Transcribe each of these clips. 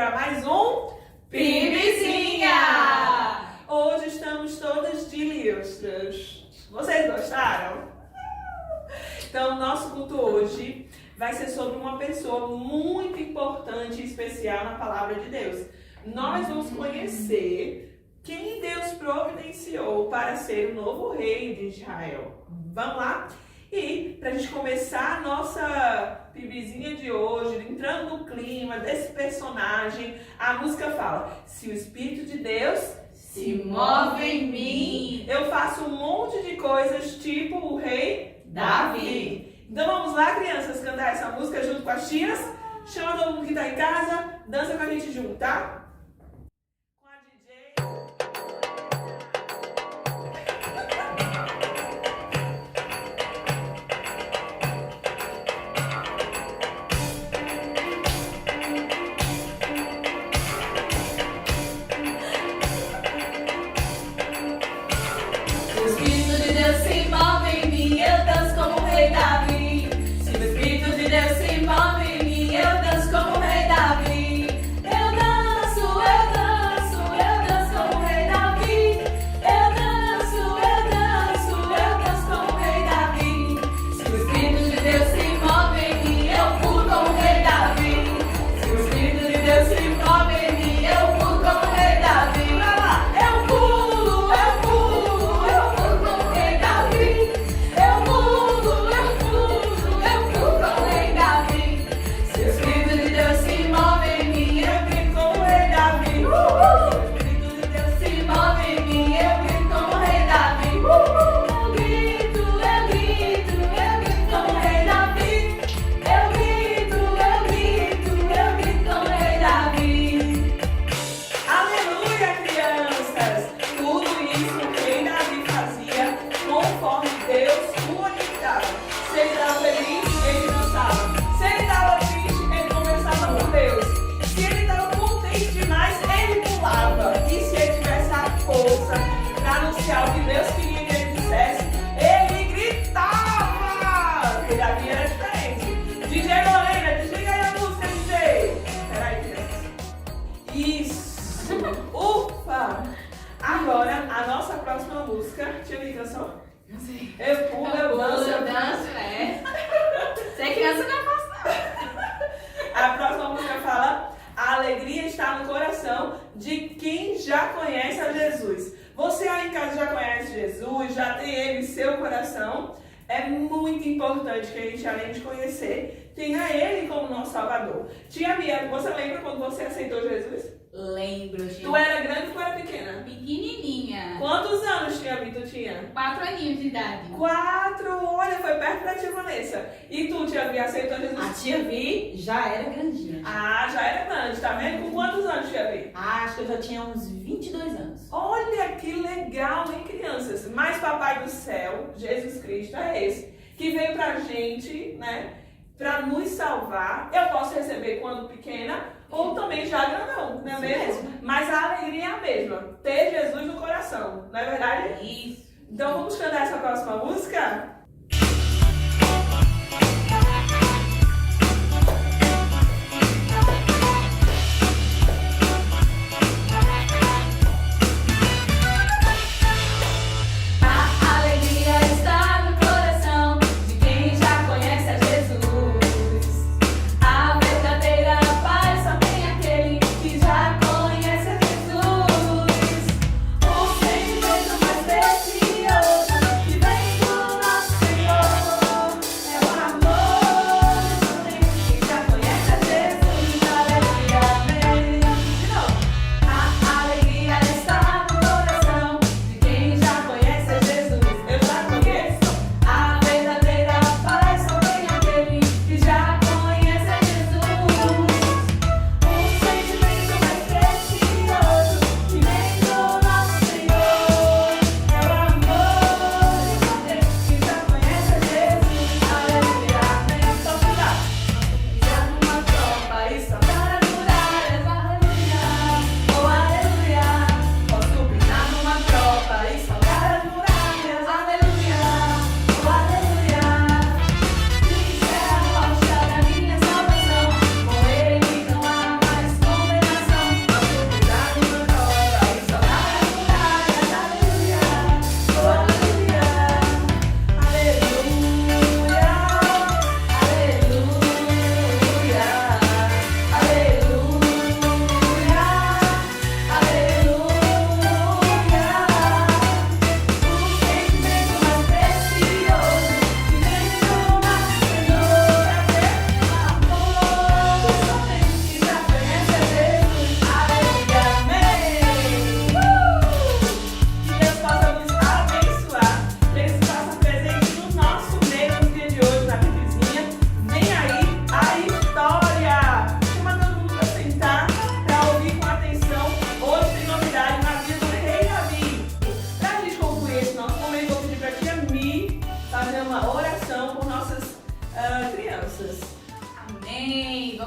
para mais um Pibizinha! Hoje estamos todas de listras. Vocês gostaram? Então, nosso culto hoje vai ser sobre uma pessoa muito importante e especial na palavra de Deus. Nós vamos conhecer quem Deus providenciou para ser o novo rei de Israel. Vamos lá? E para a gente começar a nossa pibizinha de hoje, entrando no clima desse personagem, a música fala: se o Espírito de Deus se move em mim, eu faço um monte de coisas tipo o rei Davi. Então vamos lá, crianças, cantar essa música junto com as tias. Chama todo mundo que está em casa, dança com a gente junto, tá? Com a DJ. O Espírito de Deus se move em mim, eu danço como o rei Davi. Se o Espírito de Deus se move em mim, eu danço como o rei Davi. Eu danço como o rei Davi. Eu danço como o rei Davi. Se o Espírito de Deus se move em mim, eu pulo como o rei Davi. Se o Espírito de Deus se move em mim, eu pulo como o rei Davi. Eu pulo como o rei Davi. Eu pulo como o rei Davi. Se o Espírito de Deus se move em mim, eu grito como o rei Davi. Se o Espírito de Deus se move em mim, eu grito como o rei Davi. Eu grito como o rei Davi. Eu grito como o rei Davi. Aleluia, crianças! Tudo isso o rei Davi fazia conforme Deus o orientava. Se ele estava feliz, ele dançava. Se ele estava triste, ele conversava com Deus. Se ele estava contente demais, ele pulava. E se ele tivesse a força para anunciar o que Deus queria que ele dissesse, ele gritava! Porque Davi era diferente. DJ Lorena, desliga aí a música, DJ! Peraí, crianças. Isso! Ufa! Agora, a nossa próxima música. Tinha uma canção? Não sei. Eu pulo, eu danço. Ser criança não é fácil, A próxima música fala: a alegria está no coração de quem já conhece a Jesus. Você aí em casa já conhece Jesus, já tem ele em seu coração. É muito importante que a gente, além de conhecer, tenha ele como nosso Salvador. Tia Bia, você lembra quando você aceitou Jesus? Lembro, gente. Tu era grande ou tu era pequena? Pequenininha. Quantos anos, tia Bia, tu tinha? 4 aninhos de idade. 4, olha, foi perto da tia Vanessa. E tu, tia Bia, aceitou Jesus? A tia Vi já era grandinha. Ah, já era grande, tá vendo? Com quantos anos, tia Bia? Acho que eu já tinha uns 22 anos. Olha que legal, hein, crianças? Mas Papai do Céu, Jesus Cristo, é esse, que veio pra gente, né, pra nos salvar. Eu posso receber quando pequena, ou também já grandão, não é Isso mesmo? mesmo. Mas a alegria é a mesma, ter Jesus no coração, não é verdade? Isso. Então vamos cantar essa próxima música? A alegria está no coração de quem já conhece a Jesus. A verdadeira paz só tem aquele que já conhece a Jesus. O sentimento mais precioso que vem do nosso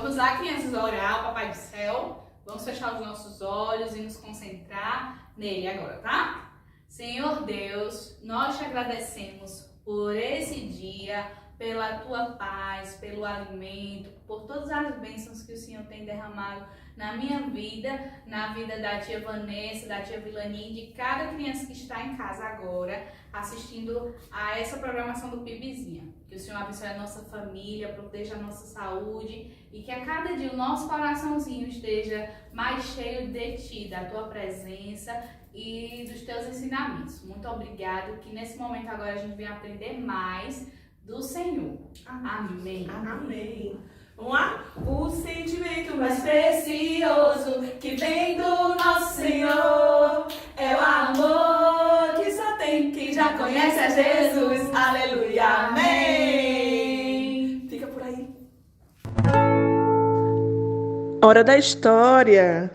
Vamos lá, crianças, orar ao Papai do Céu. Vamos fechar os nossos olhos e nos concentrar nele agora, tá? Senhor Deus, nós te agradecemos por esse dia, pela tua paz, pelo alimento, por todas as bênçãos que o Senhor tem derramado na minha vida, na vida da tia Vanessa, da tia Vilani, de cada criança que está em casa agora, assistindo a essa programação do PIBzinha. Que o Senhor abençoe a nossa família, proteja a nossa saúde e que a cada dia o nosso coraçãozinho esteja mais cheio de Ti, da Tua presença e dos Teus ensinamentos. Muito obrigado, que nesse momento agora a gente venha aprender mais do Senhor. Amém. Amém. Vamos lá? O sentimento mais Precioso que vem do nosso Senhor é o amor que só tem quem já conhece a Jesus. Aleluia, amém. Fica por aí. Hora da história.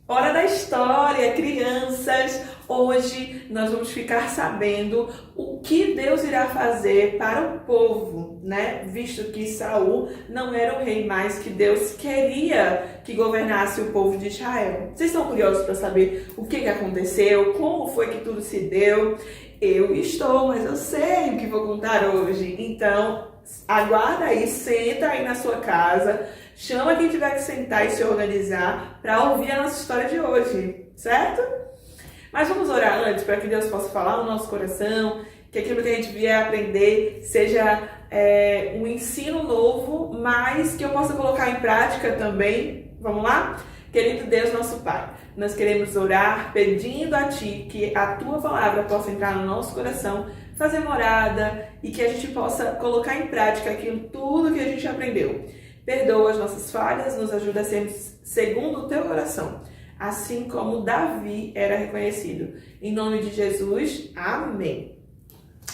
Hora da história, crianças. Hoje nós vamos ficar sabendo o que Deus irá fazer para o povo, né? Visto que Saul não era o rei mais que Deus queria que governasse o povo de Israel. Vocês estão curiosos para saber o que aconteceu? Como foi que tudo se deu? Eu estou, mas eu sei o que vou contar hoje. Então, aguarda aí, senta aí na sua casa, chama quem tiver que sentar e se organizar para ouvir a nossa história de hoje, certo? Mas vamos orar antes para que Deus possa falar no nosso coração, que aquilo que a gente vier aprender seja um ensino novo, mas que eu possa colocar em prática também. Vamos lá? Querido Deus, nosso Pai, nós queremos orar pedindo a Ti que a Tua palavra possa entrar no nosso coração, fazer morada e que a gente possa colocar em prática aquilo tudo que a gente aprendeu. Perdoa as nossas falhas, nos ajuda a sermos segundo o Teu coração, assim como Davi era reconhecido. Em nome de Jesus, amém.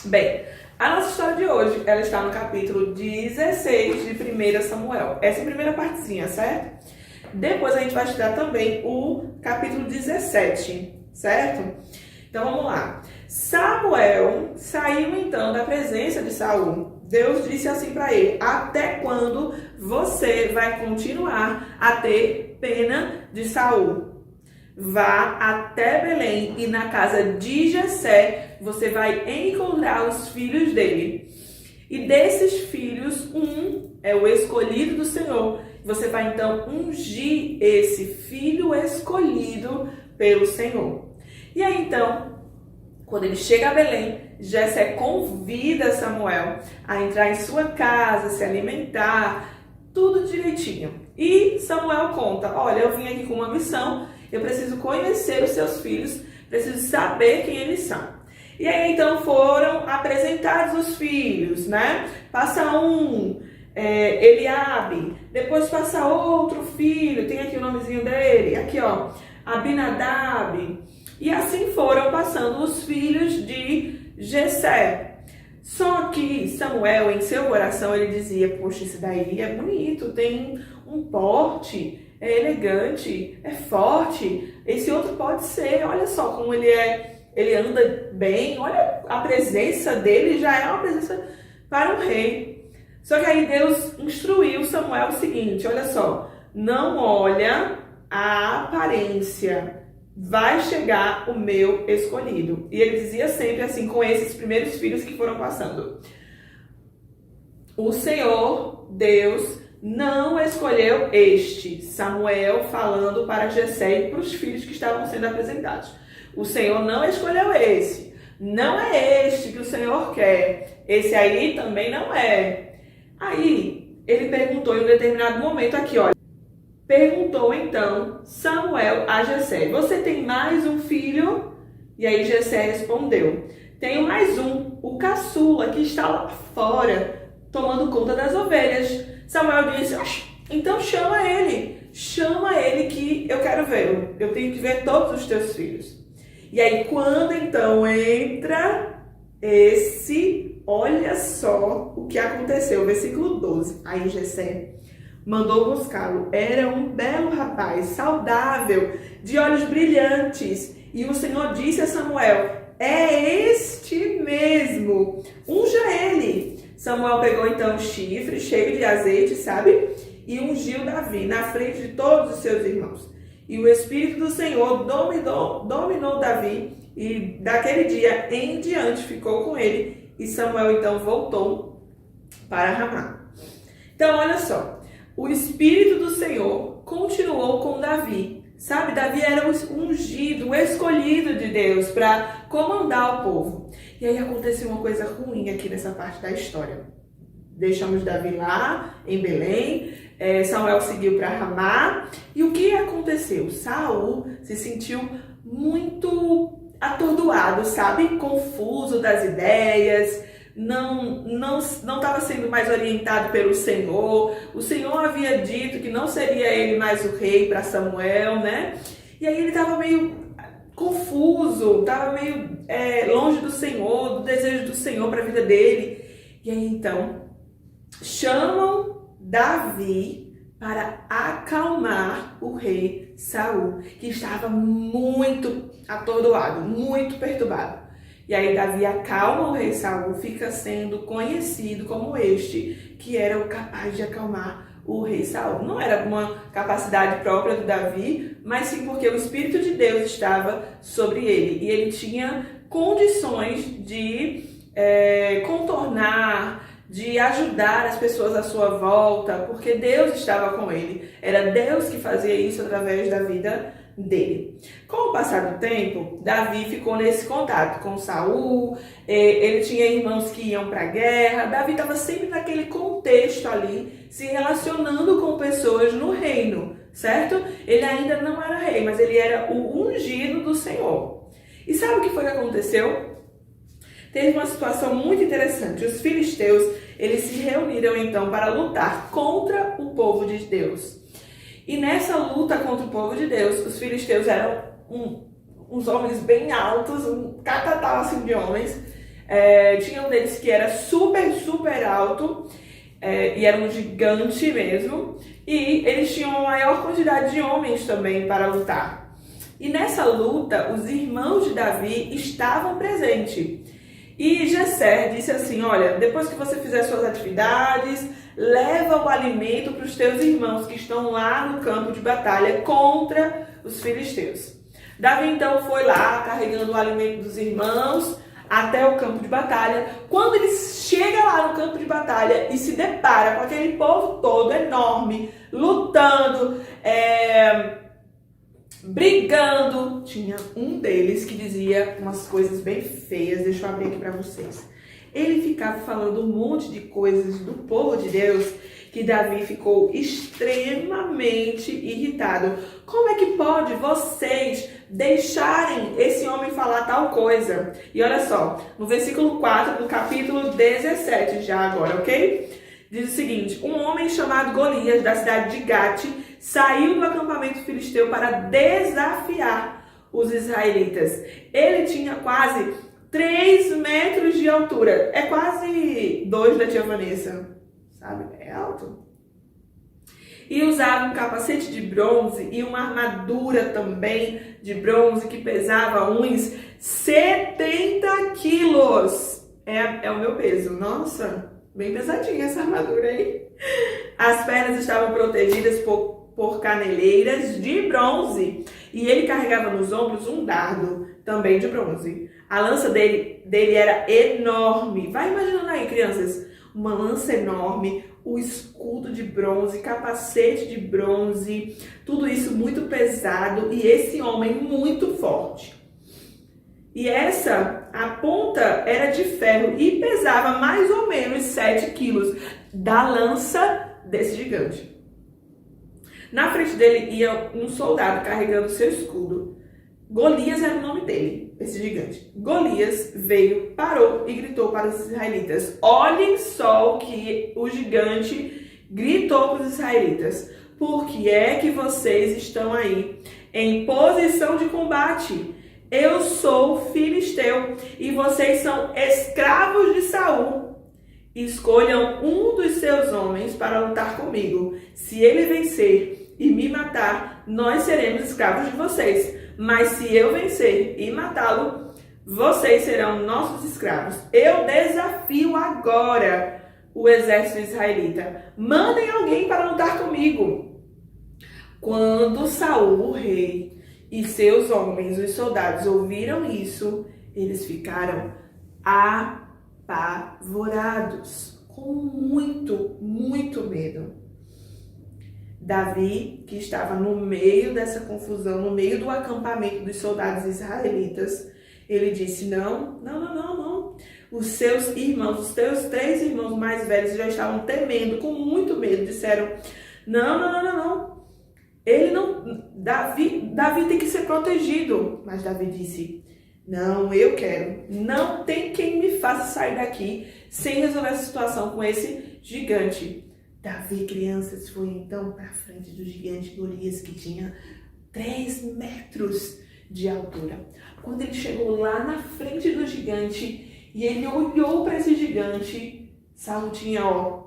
Bem, a nossa história de hoje, ela está no capítulo 16 de 1 Samuel. Essa é a primeira partezinha, certo? Depois a gente vai estudar também o capítulo 17, certo? Então vamos lá. Samuel saiu então da presença de Saul. Deus disse assim para ele: até quando você vai continuar a ter pena de Saul? Vá até Belém e na casa de Jessé você vai encontrar os filhos dele. E desses filhos, um é o escolhido do Senhor. Você vai então ungir esse filho escolhido pelo Senhor. E aí então, quando ele chega a Belém, Jessé convida Samuel a entrar em sua casa, se alimentar, tudo direitinho. E Samuel conta: olha, eu vim aqui com uma missão, eu preciso conhecer os seus filhos, preciso saber quem eles são. E aí então foram apresentados os filhos, né? Passa Eliabe, depois passa outro filho, tem aqui o nomezinho dele, aqui ó, Abinadab. E assim foram passando os filhos de Jessé. Só que Samuel, em seu coração, ele dizia: poxa, esse daí é bonito, tem um porte, é elegante, é forte. Esse outro pode ser, olha só como ele anda bem, olha a presença dele, já é uma presença para um rei. Só que aí Deus instruiu Samuel o seguinte: olha só, não olha a aparência, vai chegar o meu escolhido. E ele dizia sempre assim com esses primeiros filhos que foram passando: o Senhor, Deus, não escolheu este. Samuel falando para Jessé e para os filhos que estavam sendo apresentados: o Senhor não escolheu esse. Não é este que o Senhor quer. Esse aí também não é. Aí ele perguntou em um determinado momento aqui, olha. Perguntou então Samuel a Jessé: você tem mais um filho? E aí Jessé respondeu: tenho mais um, o caçula, que está lá fora, tomando conta das ovelhas. Samuel disse: então chama ele que eu quero vê-lo. Eu tenho que ver todos os teus filhos. E aí quando então entra olha só o que aconteceu, versículo 12. Aí Jessé mandou buscá-lo. Era um belo rapaz, saudável, de olhos brilhantes. E o Senhor disse a Samuel: é este mesmo, unja ele. Samuel pegou então o chifre cheio de azeite, sabe? e ungiu Davi na frente de todos os seus irmãos. E o Espírito do Senhor dominou Davi, e daquele dia em diante ficou com ele, e Samuel então voltou para Ramá. Então, olha só, o Espírito do Senhor continuou com Davi. Sabe, Davi era o ungido, o escolhido de Deus para comandar o povo. E aí aconteceu uma coisa ruim aqui nessa parte da história. Deixamos Davi lá em Belém, Samuel seguiu para Ramá. E o que aconteceu? Saul se sentiu muito atordoado, sabe? Confuso das ideias, não estava sendo mais orientado pelo Senhor. O Senhor havia dito que não seria ele mais o rei para Samuel, né? E aí ele estava meio confuso, estava meio longe do Senhor, do desejo do Senhor para a vida dele. E aí então chamam Davi para acalmar o rei Saul, que estava muito atordoado, muito perturbado. E aí Davi acalma o rei Saul, fica sendo conhecido como este, que era o capaz de acalmar o rei Saul. Não era uma capacidade própria do Davi, mas sim porque o Espírito de Deus estava sobre ele. E ele tinha condições de contornar, de ajudar as pessoas à sua volta, porque Deus estava com ele. Era Deus que fazia isso através da vida dele. Com o passar do tempo, Davi ficou nesse contato com Saul, ele tinha irmãos que iam para a guerra. Davi estava sempre naquele contexto ali, se relacionando com pessoas no reino, certo? Ele ainda não era rei, mas ele era o ungido do Senhor. E sabe o que foi que aconteceu? Teve uma situação muito interessante. Os filisteus, eles se reuniram então para lutar contra o povo de Deus. E nessa luta contra o povo de Deus, os filisteus eram uns homens bem altos, um catatal assim de homens. Tinha um deles que era super alto, e era um gigante mesmo. E eles tinham uma maior quantidade de homens também para lutar. E nessa luta, os irmãos de Davi estavam presentes. E Jessé disse assim: olha, depois que você fizer suas atividades, leva o alimento para os teus irmãos que estão lá no campo de batalha contra os filisteus. Davi então foi lá carregando o alimento dos irmãos até o campo de batalha. Quando ele chega lá no campo de batalha e se depara com aquele povo todo enorme, lutando, brigando, tinha um deles que dizia umas coisas bem feias. Deixa eu abrir aqui para vocês. Ele ficava falando um monte de coisas do povo de Deus que Davi ficou extremamente irritado. Como é que pode vocês deixarem esse homem falar tal coisa? E olha só, no versículo 4 do capítulo 17 já agora, ok? Diz o seguinte: um homem chamado Golias, da cidade de Gate, saiu do acampamento filisteu para desafiar os israelitas. Ele tinha quase 3 metros de altura. É quase 2 da tia Vanessa, sabe? É alto. E usava um capacete de bronze e uma armadura também de bronze que pesava uns 70 quilos. É o meu peso. Nossa, bem pesadinha essa armadura aí. As pernas estavam protegidas por caneleiras de bronze e ele carregava nos ombros um dardo também de bronze. A lança dele era enorme. Vai imaginando aí, crianças, uma lança enorme, o escudo de bronze, capacete de bronze, tudo isso muito pesado e esse homem muito forte. E a ponta era de ferro e pesava mais ou menos 7 quilos da lança desse gigante. Na frente dele ia um soldado carregando seu escudo. Golias era o nome dele, esse gigante. Golias veio, parou e gritou para os israelitas. Olhem só o que o gigante gritou para os israelitas. Por que é que vocês estão aí em posição de combate? Eu sou filisteu e vocês são escravos de Saul. Escolham um dos seus homens para lutar comigo. Se ele vencer e me matar, nós seremos escravos de vocês. Mas se eu vencer e matá-lo, vocês serão nossos escravos. Eu desafio agora o exército israelita: mandem alguém para lutar comigo. Quando Saul, o rei, e seus homens, os soldados, ouviram isso, eles ficaram apavorados, com muito, muito medo. Davi, que estava no meio dessa confusão, no meio do acampamento dos soldados israelitas, ele disse: não. Os seus irmãos, os teus 3 irmãos mais velhos já estavam temendo, com muito medo, disseram: não. Ele não, Davi tem que ser protegido. Mas Davi disse: não, eu quero. Não tem quem me faça sair daqui sem resolver essa situação com esse gigante. Davi, crianças, foi então para frente do gigante Golias, que tinha 3 metros de altura. Quando ele chegou lá na frente do gigante e ele olhou para esse gigante, Saul tinha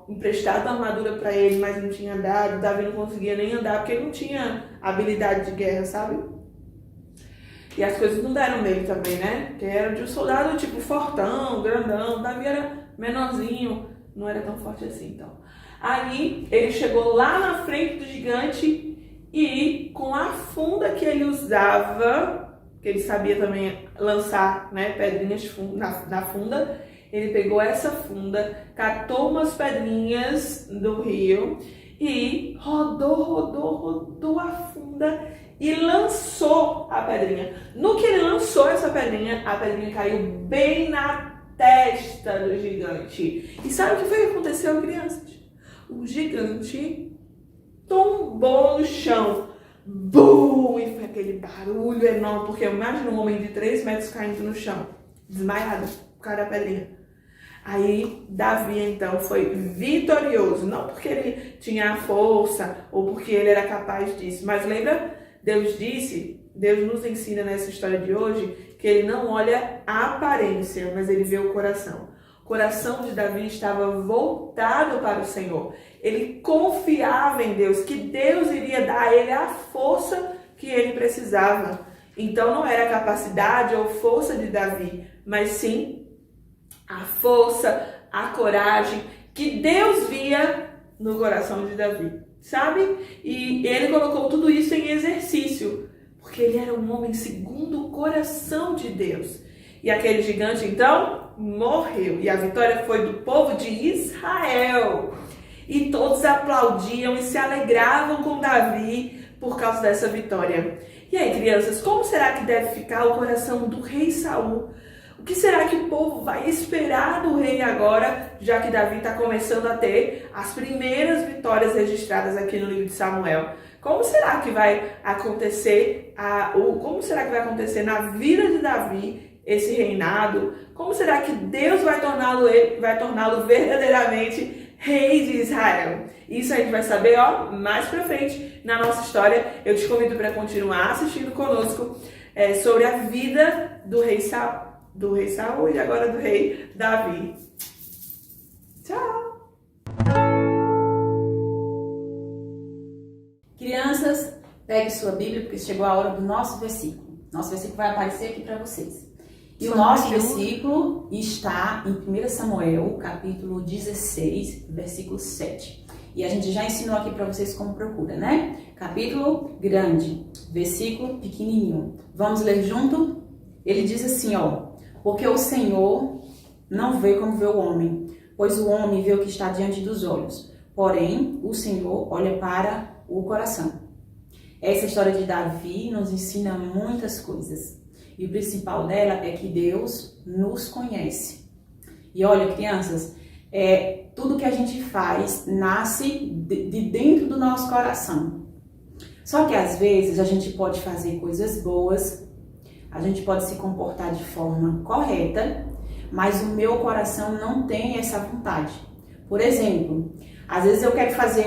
emprestado a armadura para ele, mas não tinha dado. Davi não conseguia nem andar porque ele não tinha habilidade de guerra, sabe? E as coisas não deram nele também, né? Porque era de um soldado tipo fortão, grandão. Davi era menorzinho, não era tão forte assim, então. Aí ele chegou lá na frente do gigante e com a funda que ele usava, que ele sabia também lançar, né, pedrinhas na funda, ele pegou essa funda, catou umas pedrinhas do rio e rodou a funda e lançou a pedrinha. No que ele lançou essa pedrinha, a pedrinha caiu bem na testa do gigante. E sabe o que foi que aconteceu, crianças? O gigante tombou no chão. Bum! E foi aquele barulho enorme, porque imagina um homem de 3 metros caindo no chão, desmaiado, por causa da pedrinha. Aí Davi então foi vitorioso, não porque ele tinha a força ou porque ele era capaz disso, mas lembra, Deus nos ensina nessa história de hoje que ele não olha a aparência, mas ele vê o coração. O coração de Davi estava voltado para o Senhor. Ele confiava em Deus, que Deus iria dar a ele a força que ele precisava. Então não era a capacidade ou força de Davi, mas sim a força, a coragem que Deus via no coração de Davi, sabe? E ele colocou tudo isso em exercício, porque ele era um homem segundo o coração de Deus. E aquele gigante, então, morreu. E a vitória foi do povo de Israel. E todos aplaudiam e se alegravam com Davi por causa dessa vitória. E aí, crianças, como será que deve ficar o coração do rei Saul? O que será que o povo vai esperar do rei agora, já que Davi está começando a ter as primeiras vitórias registradas aqui no livro de Samuel? Como será que vai acontecer na vida de Davi esse reinado? Como será que Deus vai torná-lo verdadeiramente rei de Israel? Isso a gente vai saber, mais pra frente na nossa história. Eu te convido para continuar assistindo conosco sobre a vida do rei Saul e agora do rei Davi. Tchau! Crianças, pegue sua Bíblia porque chegou a hora do nosso versículo. Nosso versículo vai aparecer aqui para vocês. E o nosso versículo está em 1 Samuel, capítulo 16, versículo 7. E a gente já ensinou aqui para vocês como procura, né? Capítulo grande, versículo pequenininho. Vamos ler junto? Ele diz assim, porque o Senhor não vê como vê o homem, pois o homem vê o que está diante dos olhos. Porém, o Senhor olha para o coração. Essa história de Davi nos ensina muitas coisas. E o principal dela é que Deus nos conhece. E olha, crianças, tudo que a gente faz nasce de dentro do nosso coração. Só que às vezes a gente pode fazer coisas boas, a gente pode se comportar de forma correta, mas o meu coração não tem essa vontade. Por exemplo, às vezes eu quero fazer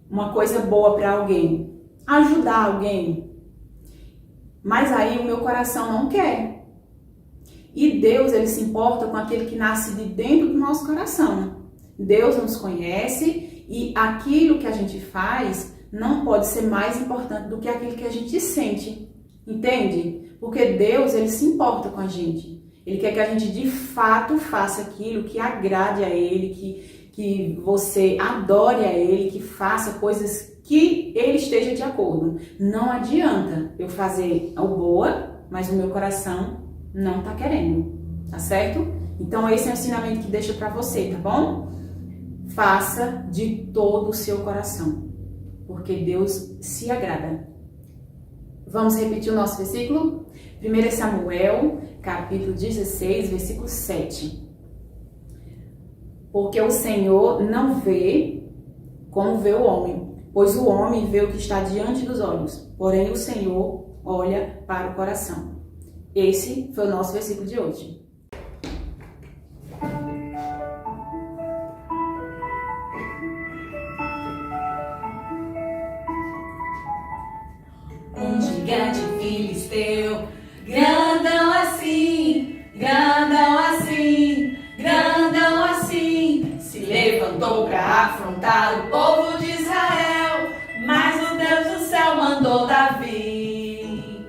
uma coisa boa para alguém, ajudar alguém, mas aí o meu coração não quer. E Deus, ele se importa com aquele que nasce de dentro do nosso coração. Deus nos conhece e aquilo que a gente faz não pode ser mais importante do que aquilo que a gente sente. Entende? Porque Deus, ele se importa com a gente. Ele quer que a gente de fato faça aquilo que agrade a Ele, que você adore a Ele, que faça coisas que Ele esteja de acordo. Não adianta eu fazer o boa, mas o meu coração não tá querendo, tá certo? Então esse é o ensinamento que deixa pra você, tá bom? Faça de todo o seu coração, porque Deus se agrada. Vamos repetir o nosso versículo? 1 Samuel, capítulo 16, versículo 7. Porque o Senhor não vê como vê o homem, pois o homem vê o que está diante dos olhos, porém o Senhor olha para o coração. Esse foi o nosso versículo de hoje. Um gigante filisteu, grandão assim, grandão assim, grandão assim, se levantou para afrontar o povo de Israel, mas o Deus do céu mandou Davi.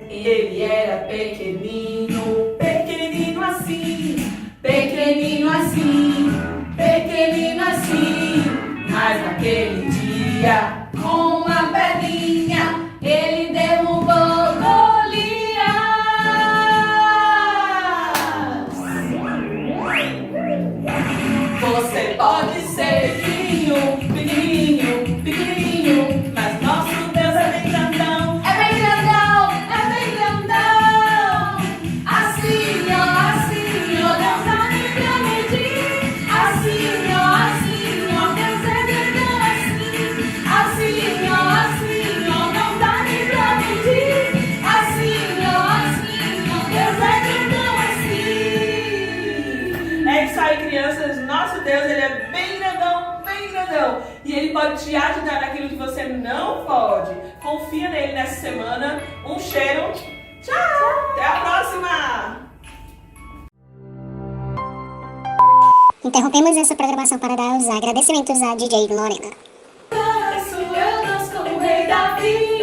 Ele era pequenino, pequenino assim, pequenino assim, pequenino assim, mas naquele dia, com uma pedrinha, ele derrubou Golias. Você pode ser pequenininho, pequenininho, pequenininho, mas nosso Deus é bem grandão. É bem grandão, é bem grandão. Assim, ó, Deus há de pra medir. Assim, ó, Deus é grandão assim. Assim, ó, não dá nem pra medir. Assim, ó, Deus é grandão assim. É isso aí, crianças. Nosso Deus, ele é bem grandão, bem grandão. E ele pode te ajudar naquilo que você não pode. Confia nele nessa semana. Um cheiro. Tchau. Até a próxima. Interrompemos essa programação para dar os agradecimentos a DJ Lorena. Eu danço como o rei Davi.